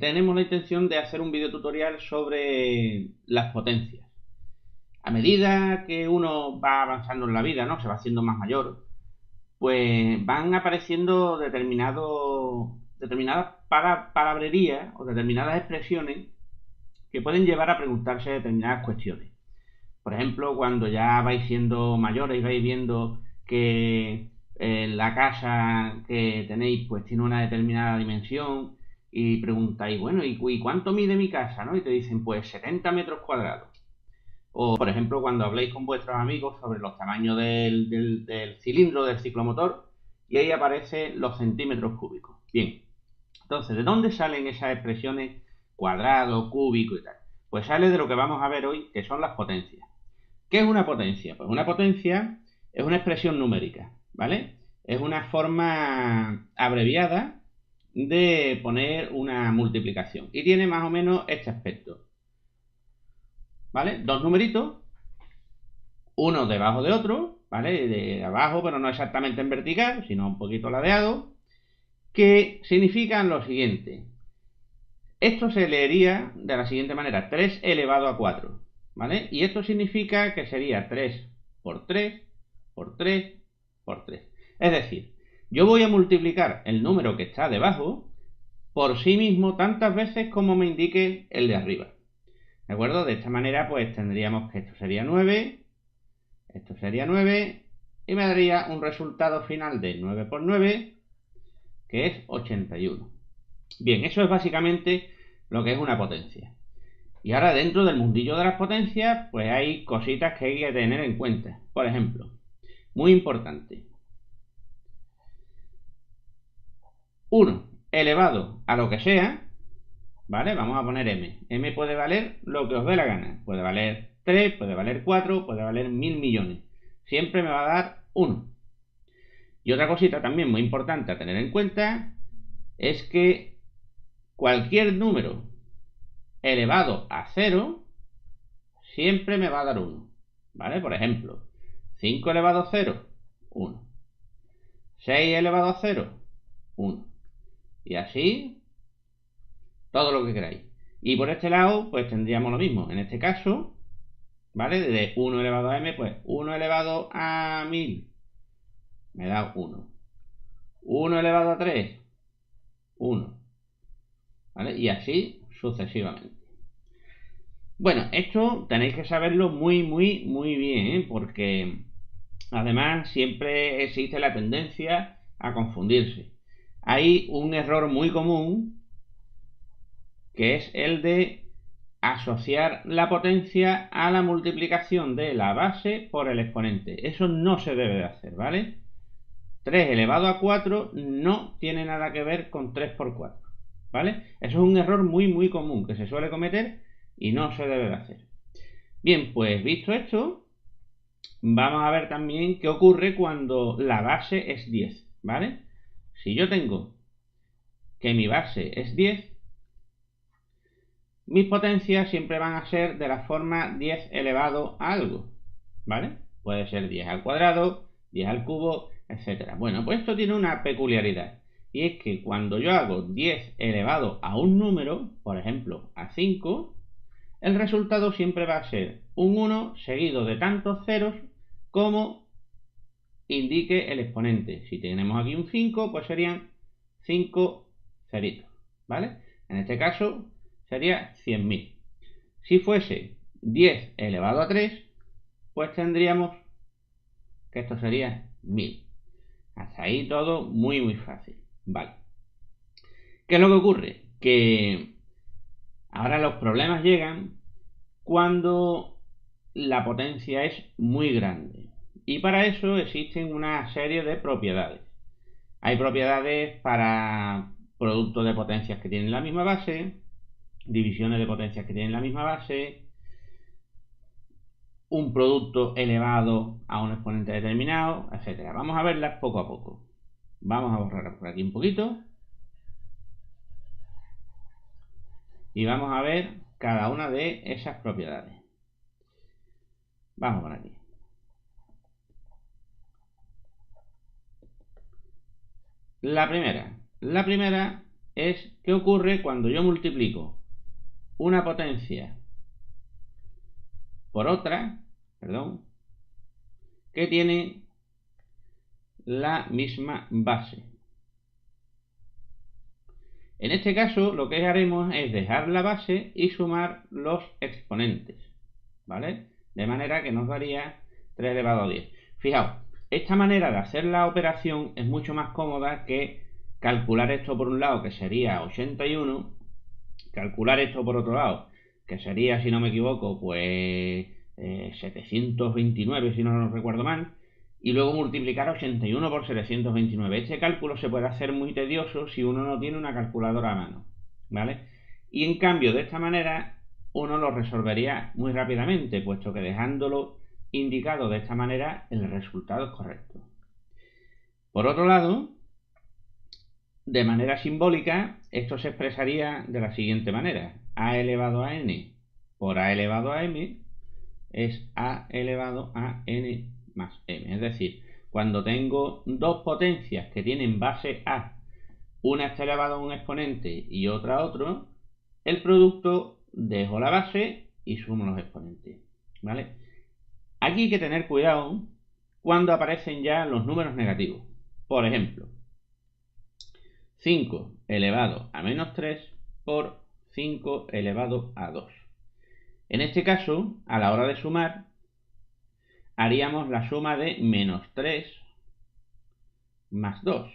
tenemos la intención de hacer un video tutorial sobre las potencias. A medida que uno va avanzando en la vida, ¿no? Se va haciendo más mayor, pues van apareciendo determinadas palabrerías o determinadas expresiones que pueden llevar a preguntarse determinadas cuestiones. Por ejemplo, cuando ya vais siendo mayores y vais viendo que la casa que tenéis pues tiene una determinada dimensión y preguntáis, bueno, ¿y cuánto mide mi casa? ¿No? Y te dicen, pues 70 metros cuadrados. O, por ejemplo, cuando habléis con vuestros amigos sobre los tamaños del cilindro del ciclomotor y ahí aparecen los centímetros cúbicos. Bien, entonces, ¿de dónde salen esas expresiones cuadrado, cúbico y tal? Pues sale de lo que vamos a ver hoy, que son las potencias. ¿Qué es una potencia? Pues una potencia es una expresión numérica, ¿vale? Es una forma abreviada de poner una multiplicación y tiene más o menos este aspecto, ¿vale? Dos numeritos, uno debajo de otro, ¿vale? De abajo, pero no exactamente en vertical, sino un poquito ladeado, que significan lo siguiente. Esto se leería de la siguiente manera, 3 elevado a 4, ¿vale? Y esto significa que sería 3 por 3 por 3 por 3. Es decir, yo voy a multiplicar el número que está debajo por sí mismo tantas veces como me indique el de arriba. ¿De acuerdo? De esta manera pues tendríamos que esto sería 9, esto sería 9 y me daría un resultado final de 9 por 9, que es 81. Bien, eso es básicamente lo que es una potencia. Y ahora dentro del mundillo de las potencias, pues hay cositas que hay que tener en cuenta. Por ejemplo, muy importante. 1 elevado a lo que sea, ¿vale? Vamos a poner m. M puede valer lo que os dé la gana. Puede valer 3, puede valer 4, puede valer 1000 millones. Siempre me va a dar 1. Y otra cosita también muy importante a tener en cuenta es que cualquier número elevado a 0 siempre me va a dar 1, ¿vale? Por ejemplo, 5 elevado a 0, 1. 6 elevado a 0, 1. Y así, todo lo que queráis. Y por este lado, pues tendríamos lo mismo. En este caso, ¿vale? De 1 elevado a m, pues 1 elevado a 1000 me da 1. 1 elevado a 3, 1. ¿Vale? Y así sucesivamente. Bueno, esto tenéis que saberlo muy bien, ¿eh? Porque además siempre existe la tendencia a confundirse. Hay un error muy común que es el de asociar la potencia a la multiplicación de la base por el exponente. Eso no se debe de hacer, ¿vale? 3 elevado a 4 no tiene nada que ver con 3 por 4, ¿vale? Eso es un error muy común que se suele cometer y no se debe de hacer. Bien, pues visto esto, vamos a ver también qué ocurre cuando la base es 10, ¿vale? Si yo tengo que mi base es 10, mis potencias siempre van a ser de la forma 10 elevado a algo, ¿vale? Puede ser 10 al cuadrado, 10 al cubo, etc. Bueno, pues esto tiene una peculiaridad. Y es que cuando yo hago 10 elevado a un número, por ejemplo, a 5, el resultado siempre va a ser un 1 seguido de tantos ceros como indique el exponente. Si tenemos aquí un 5, pues serían 5 ceritos, ¿vale? En este caso sería 100.000. Si fuese 10 elevado a 3, pues tendríamos que esto sería 1000. Hasta ahí todo muy fácil, ¿vale? ¿Qué es lo que ocurre? Que ahora los problemas llegan cuando la potencia es muy grande. Y para eso existen una serie de propiedades. Hay propiedades para productos de potencias que tienen la misma base, divisiones de potencias que tienen la misma base, un producto elevado a un exponente determinado, etc. Vamos a verlas poco a poco. Vamos a borrar por aquí un poquito. Y vamos a ver cada una de esas propiedades. Vamos por aquí. La primera es qué ocurre cuando yo multiplico una potencia por otra, que tiene la misma base. En este caso lo que haremos es dejar la base y sumar los exponentes, ¿vale? De manera que nos daría 3 elevado a 10. Fijaos, esta manera de hacer la operación es mucho más cómoda que calcular esto por un lado, que sería 81, calcular esto por otro lado, que sería, si no me equivoco, pues 729, si no lo recuerdo mal, y luego multiplicar 81 por 729. Este cálculo se puede hacer muy tedioso si uno no tiene una calculadora a mano, ¿vale? Y en cambio, de esta manera, uno lo resolvería muy rápidamente, puesto que dejándolo indicado de esta manera, el resultado es correcto. Por otro lado, de manera simbólica, esto se expresaría de la siguiente manera. A elevado a n por a elevado a m es a elevado a n más m. Es decir, cuando tengo dos potencias que tienen base a, una está elevada a un exponente y otra a otro, el producto dejo la base y sumo los exponentes, ¿vale? Aquí hay que tener cuidado cuando aparecen ya los números negativos. Por ejemplo, 5 elevado a menos 3 por 5 elevado a 2. En este caso, a la hora de sumar, haríamos la suma de menos 3 más 2,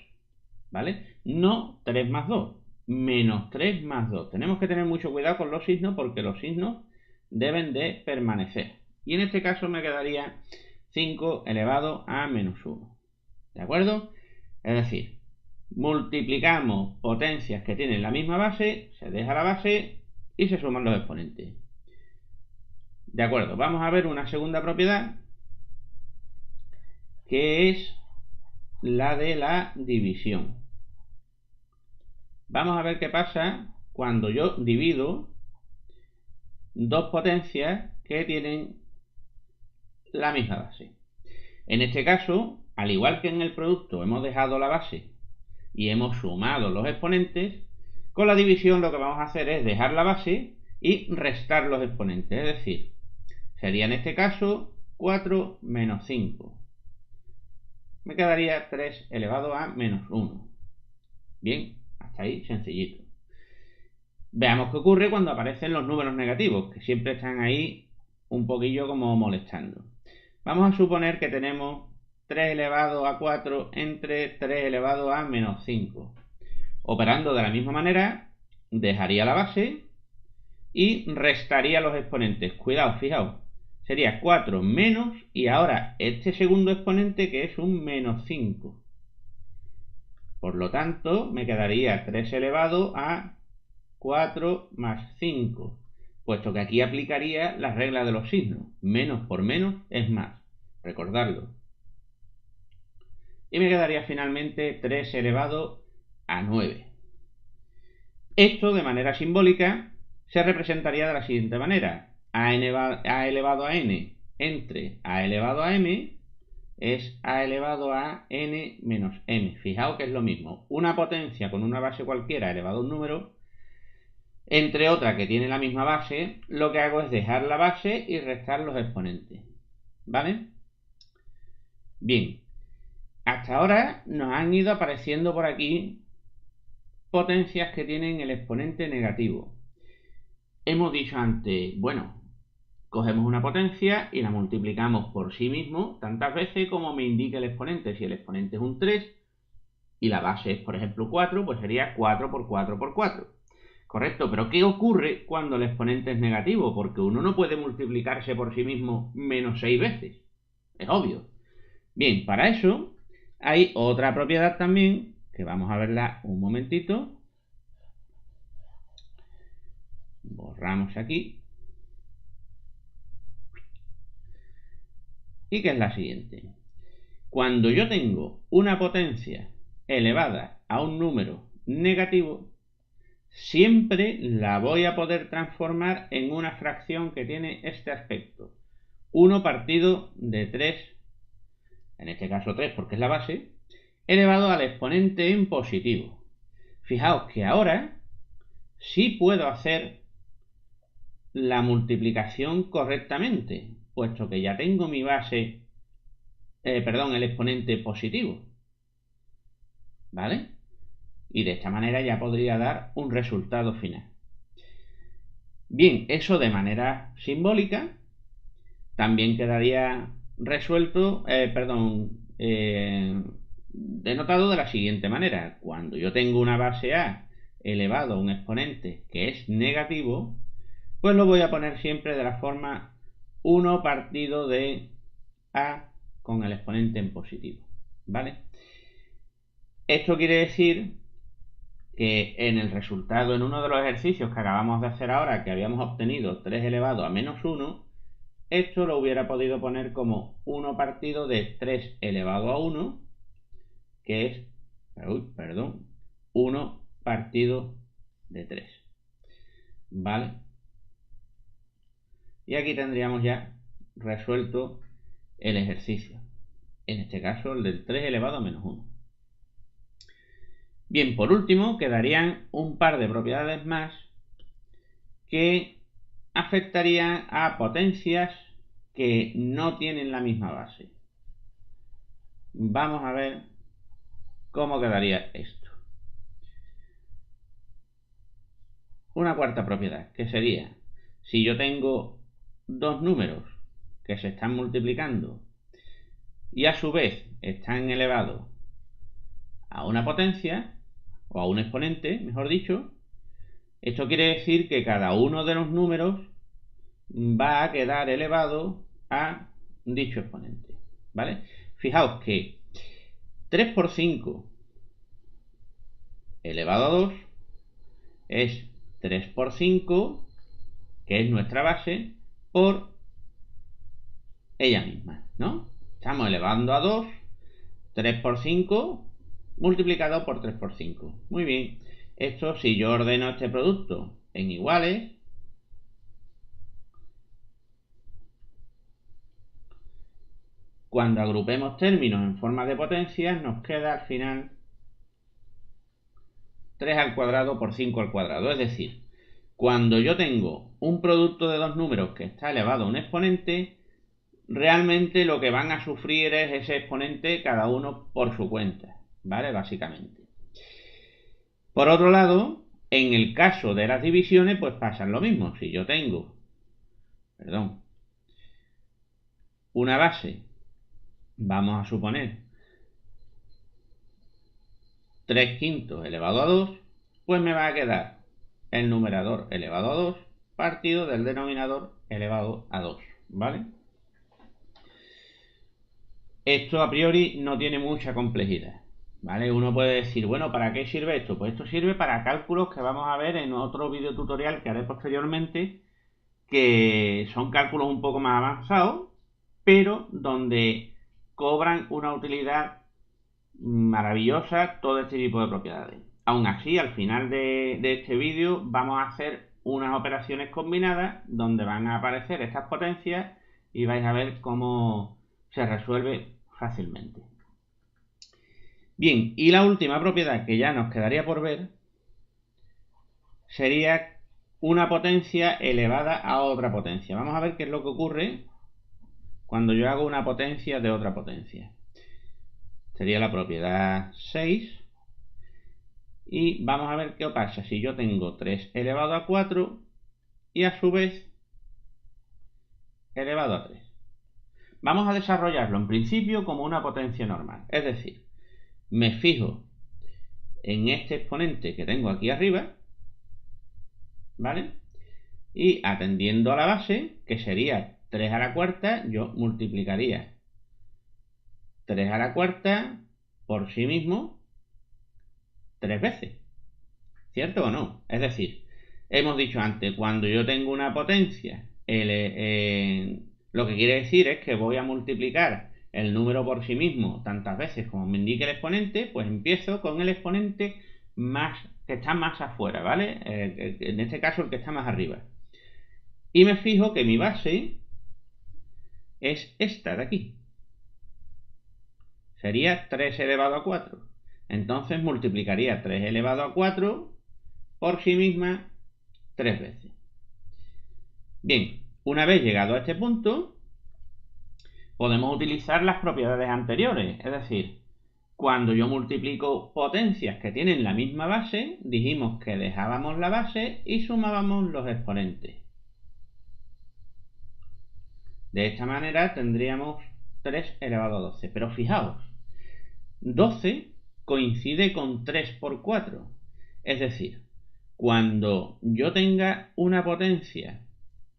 ¿vale? No 3 más 2, menos 3 más 2. Tenemos que tener mucho cuidado con los signos porque los signos deben de permanecer. Y en este caso me quedaría 5 elevado a menos 1. ¿De acuerdo? Es decir, multiplicamos potencias que tienen la misma base, se deja la base y se suman los exponentes. De acuerdo, vamos a ver una segunda propiedad que es la de la división. Vamos a ver qué pasa cuando yo divido dos potencias que tienen la misma base. En este caso, al igual que en el producto hemos dejado la base y hemos sumado los exponentes, con la división lo que vamos a hacer es dejar la base y restar los exponentes. Es decir, sería en este caso 4 menos 5. Me quedaría 3 elevado a menos 1. Bien, hasta ahí sencillito. Veamos qué ocurre cuando aparecen los números negativos, que siempre están ahí un poquillo como molestando. Vamos a suponer que tenemos 3 elevado a 4 entre 3 elevado a menos 5. Operando de la misma manera, dejaría la base y restaría los exponentes. Cuidado, fijaos. Sería 4 menos y ahora este segundo exponente que es un menos 5. Por lo tanto, me quedaría 3 elevado a 4 más 5, puesto que aquí aplicaría la regla de los signos. Menos por menos es más. Recordarlo. Y me quedaría finalmente 3 elevado a 9. Esto, de manera simbólica, se representaría de la siguiente manera. A elevado a n entre a elevado a m es a elevado a n menos m. Fijaos que es lo mismo. Una potencia con una base cualquiera elevado a un número, entre otra que tiene la misma base, lo que hago es dejar la base y restar los exponentes. ¿Vale? Bien. Hasta ahora nos han ido apareciendo por aquí potencias que tienen el exponente negativo. Hemos dicho antes, bueno, cogemos una potencia y la multiplicamos por sí mismo tantas veces como me indique el exponente. Si el exponente es un 3 y la base es, por ejemplo, 4, pues sería 4 por 4 por 4. Correcto, pero ¿qué ocurre cuando el exponente es negativo? Porque uno no puede multiplicarse por sí mismo menos 6 veces. Es obvio. Bien, para eso hay otra propiedad también, que vamos a verla un momentito. Borramos aquí. Y que es la siguiente. Cuando yo tengo una potencia elevada a un número negativo, siempre la voy a poder transformar en una fracción que tiene este aspecto. 1 partido de 3, en este caso 3 porque es la base, elevado al exponente en positivo. Fijaos que ahora sí puedo hacer la multiplicación correctamente, puesto que ya tengo mi base, el exponente positivo, ¿vale? Y de esta manera ya podría dar un resultado final. Bien, eso de manera simbólica también quedaría resuelto, denotado de la siguiente manera. Cuando yo tengo una base A elevado a un exponente que es negativo, pues lo voy a poner siempre de la forma 1 partido de A con el exponente en positivo, ¿vale? Esto quiere decir que en el resultado, en uno de los ejercicios que acabamos de hacer ahora, que habíamos obtenido 3 elevado a menos 1, esto lo hubiera podido poner como 1 partido de 3 elevado a 1, que es, 1 partido de 3, ¿vale? Y aquí tendríamos ya resuelto el ejercicio, en este caso el del 3 elevado a menos 1. Bien, por último quedarían un par de propiedades más que afectarían a potencias que no tienen la misma base. Vamos a ver cómo quedaría esto. Una cuarta propiedad, que sería, si yo tengo dos números que se están multiplicando y a su vez están elevados a una potencia, o a un exponente, mejor dicho, esto quiere decir que cada uno de los números va a quedar elevado a dicho exponente, ¿vale? Fijaos que 3 por 5 elevado a 2 es 3 por 5, que es nuestra base, por ella misma, ¿no? Estamos elevando a 2, 3 por 5 multiplicado por 3 por 5. Muy bien, esto si yo ordeno este producto en iguales, cuando agrupemos términos en forma de potencias, nos queda al final 3 al cuadrado por 5 al cuadrado. Es decir, cuando yo tengo un producto de dos números que está elevado a un exponente, realmente lo que van a sufrir es ese exponente cada uno por su cuenta, ¿vale? Básicamente. Por otro lado, en el caso de las divisiones, pues pasa lo mismo. Si yo tengo, una base, vamos a suponer 3 quintos elevado a 2, pues me va a quedar el numerador elevado a 2 partido del denominador elevado a 2, ¿vale? Esto a priori no tiene mucha complejidad, ¿vale? Uno puede decir, bueno, ¿para qué sirve esto? Pues esto sirve para cálculos que vamos a ver en otro video tutorial que haré posteriormente, que son cálculos un poco más avanzados, pero donde cobran una utilidad maravillosa todo este tipo de propiedades. Aún así, al final de este vídeo vamos a hacer unas operaciones combinadas donde van a aparecer estas potencias y vais a ver cómo se resuelve fácilmente. Bien, y la última propiedad que ya nos quedaría por ver sería una potencia elevada a otra potencia. Vamos a ver qué es lo que ocurre cuando yo hago una potencia de otra potencia. Sería la propiedad 6. Y vamos a ver qué pasa si yo tengo 3 elevado a 4 y a su vez elevado a 3. Vamos a desarrollarlo en principio como una potencia normal. Es decir, me fijo en este exponente que tengo aquí arriba, ¿vale? Y atendiendo a la base, que sería 3 a la cuarta, yo multiplicaría 3 a la cuarta por sí mismo 3 veces. ¿Cierto o no? Es decir, hemos dicho antes, cuando yo tengo una potencia, lo que quiere decir es que voy a multiplicar el número por sí mismo tantas veces como me indique el exponente, pues empiezo con el exponente que está más afuera, ¿vale? En este caso el que está más arriba. Y me fijo que mi base es esta de aquí. Sería 3 elevado a 4. Entonces multiplicaría 3 elevado a 4 por sí misma 3 veces. Bien, una vez llegado a este punto, podemos utilizar las propiedades anteriores. Es decir, cuando yo multiplico potencias que tienen la misma base, dijimos que dejábamos la base y sumábamos los exponentes. De esta manera tendríamos 3 elevado a 12. Pero fijaos, 12 coincide con 3 por 4. Es decir, cuando yo tenga una potencia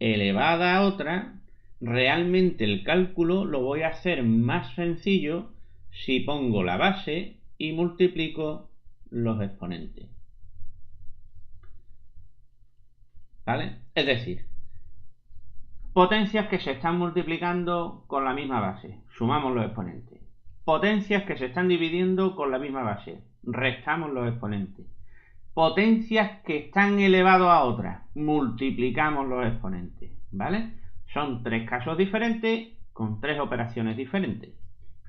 elevada a otra, realmente el cálculo lo voy a hacer más sencillo si pongo la base y multiplico los exponentes. ¿Vale? Es decir, potencias que se están multiplicando con la misma base, sumamos los exponentes. Potencias que se están dividiendo con la misma base, restamos los exponentes. Potencias que están elevadas a otras, multiplicamos los exponentes, ¿vale? Son 3 casos diferentes con 3 operaciones diferentes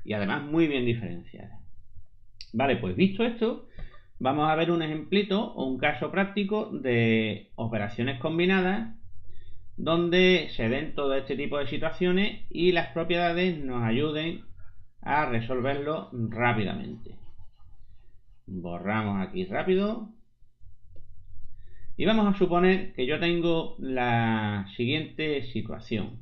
y además muy bien diferenciadas. Vale, pues visto esto, vamos a ver un ejemplito o un caso práctico de operaciones combinadas donde se den todo este tipo de situaciones y las propiedades nos ayuden a resolverlo rápidamente. Borramos aquí rápido. Y vamos a suponer que yo tengo la siguiente situación.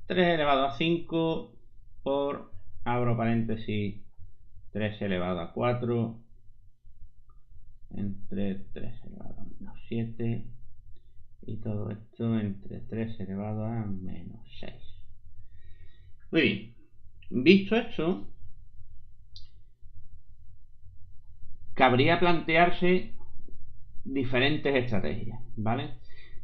3 elevado a 5 por, abro paréntesis, 3 elevado a 4 entre 3 elevado a menos 7 y todo esto entre 3 elevado a menos 6. Muy bien, visto esto, cabría plantearse diferentes estrategias, ¿vale?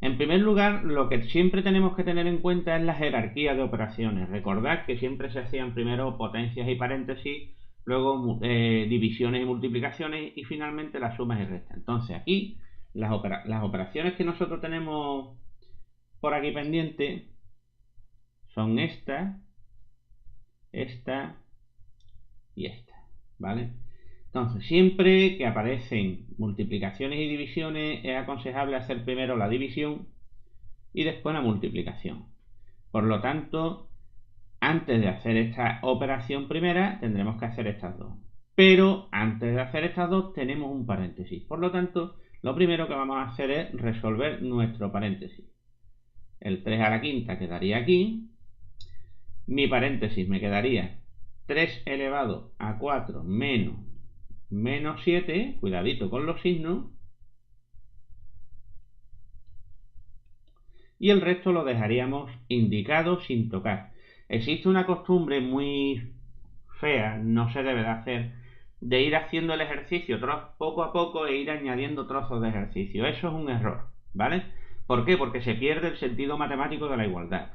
En primer lugar, lo que siempre tenemos que tener en cuenta es la jerarquía de operaciones. Recordad que siempre se hacían primero potencias y paréntesis, luego divisiones y multiplicaciones y finalmente las sumas y restas. Entonces aquí las operaciones que nosotros tenemos por aquí pendientes son esta y esta, ¿vale? Entonces, siempre que aparecen multiplicaciones y divisiones, es aconsejable hacer primero la división y después la multiplicación. Por lo tanto, antes de hacer esta operación primera, tendremos que hacer estas dos. Pero antes de hacer estas dos, tenemos un paréntesis. Por lo tanto, lo primero que vamos a hacer es resolver nuestro paréntesis. El 3 a la quinta quedaría aquí. Mi paréntesis me quedaría 3 elevado a 4 menos 7, cuidadito con los signos, y el resto lo dejaríamos indicado sin tocar. Existe una costumbre muy fea, no se debe de hacer, de ir haciendo el ejercicio poco a poco e ir añadiendo trozos de ejercicio. Eso es un error, ¿vale? ¿Por qué? Porque se pierde el sentido matemático de la igualdad.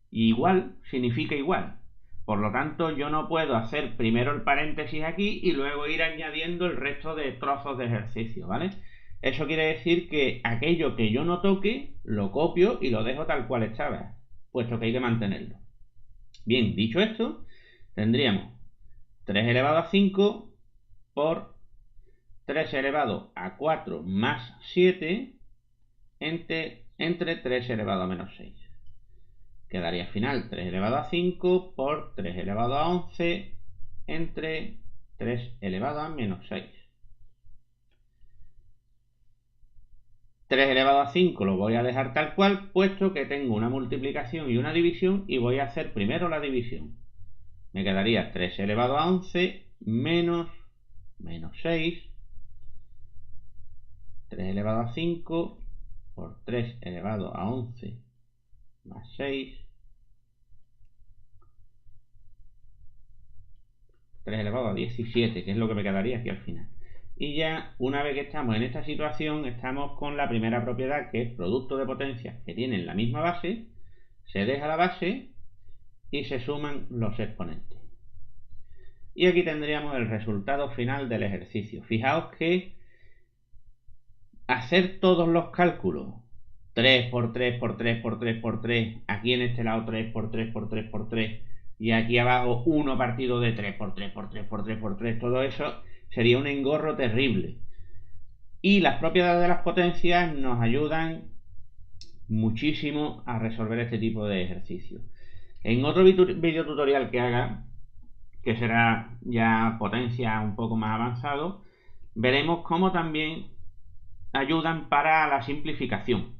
Y igual significa igual. Por lo tanto, yo no puedo hacer primero el paréntesis aquí y luego ir añadiendo el resto de trozos de ejercicio, ¿vale? Eso quiere decir que aquello que yo no toque, lo copio y lo dejo tal cual estaba, puesto que hay que mantenerlo. Bien, dicho esto, tendríamos 3 elevado a 5 por 3 elevado a 4 más 7 entre 3 elevado a menos 6. Quedaría al final 3 elevado a 5 por 3 elevado a 11 entre 3 elevado a menos 6. 3 elevado a 5 lo voy a dejar tal cual, puesto que tengo una multiplicación y una división y voy a hacer primero la división. Me quedaría 3 elevado a 11 menos 6. 3 elevado a 5 por 3 elevado a 11 más 6. 3 elevado a 17, que es lo que me quedaría aquí al final. Y ya, una vez que estamos en esta situación, estamos con la primera propiedad, que es producto de potencias que tienen la misma base. Se deja la base y se suman los exponentes. Y aquí tendríamos el resultado final del ejercicio. Fijaos que hacer todos los cálculos, 3 por 3 por 3 por 3 por 3, aquí en este lado 3 por 3 por 3 por 3, y aquí abajo 1 partido de 3 por 3 por 3 por 3 por 3, todo eso sería un engorro terrible. Y las propiedades de las potencias nos ayudan muchísimo a resolver este tipo de ejercicios. En otro video tutorial que haga, que será ya potencia un poco más avanzado, veremos cómo también ayudan para la simplificación,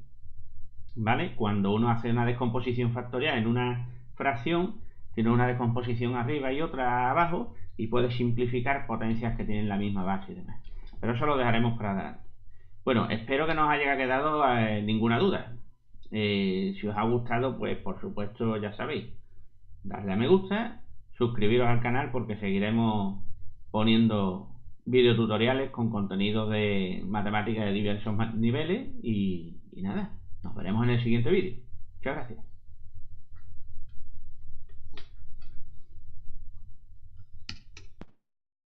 ¿vale? Cuando uno hace una descomposición factorial en una fracción, tiene una descomposición arriba y otra abajo y puede simplificar potencias que tienen la misma base y demás. Pero eso lo dejaremos para adelante. Bueno, espero que no os haya quedado ninguna duda. Si os ha gustado, pues por supuesto ya sabéis, darle a me gusta, suscribiros al canal porque seguiremos poniendo videotutoriales con contenido de matemáticas de diversos niveles y nada, nos veremos en el siguiente vídeo. Muchas gracias.